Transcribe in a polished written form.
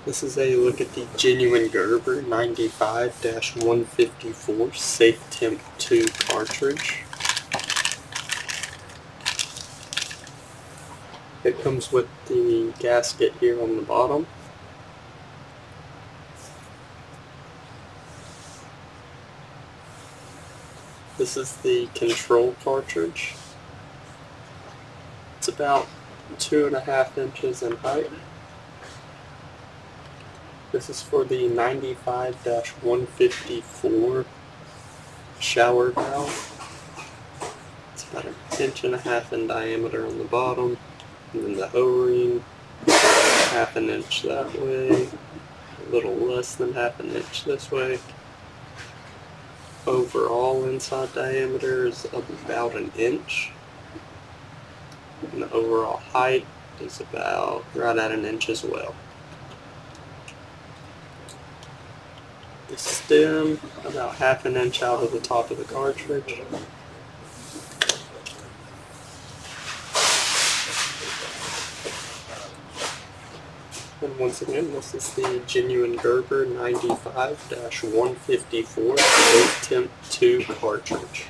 This is a look at the genuine Gerber 95-154 SafeTemp II cartridge. It comes with the gasket here on the bottom. This is the control cartridge. It's about 2.5 inches in height. This is for the 95-154 shower valve. It's about 1.5 inches in diameter on the bottom, and then the O-ring, 1/2 inch that way, a little less than 1/2 inch this way. Overall inside diameter is about 1 inch, and the overall height is about right at 1 inch as well. The stem about 1/2 inch out of the top of the cartridge. And once again, this is the genuine Gerber 95-154 SafeTemp II cartridge.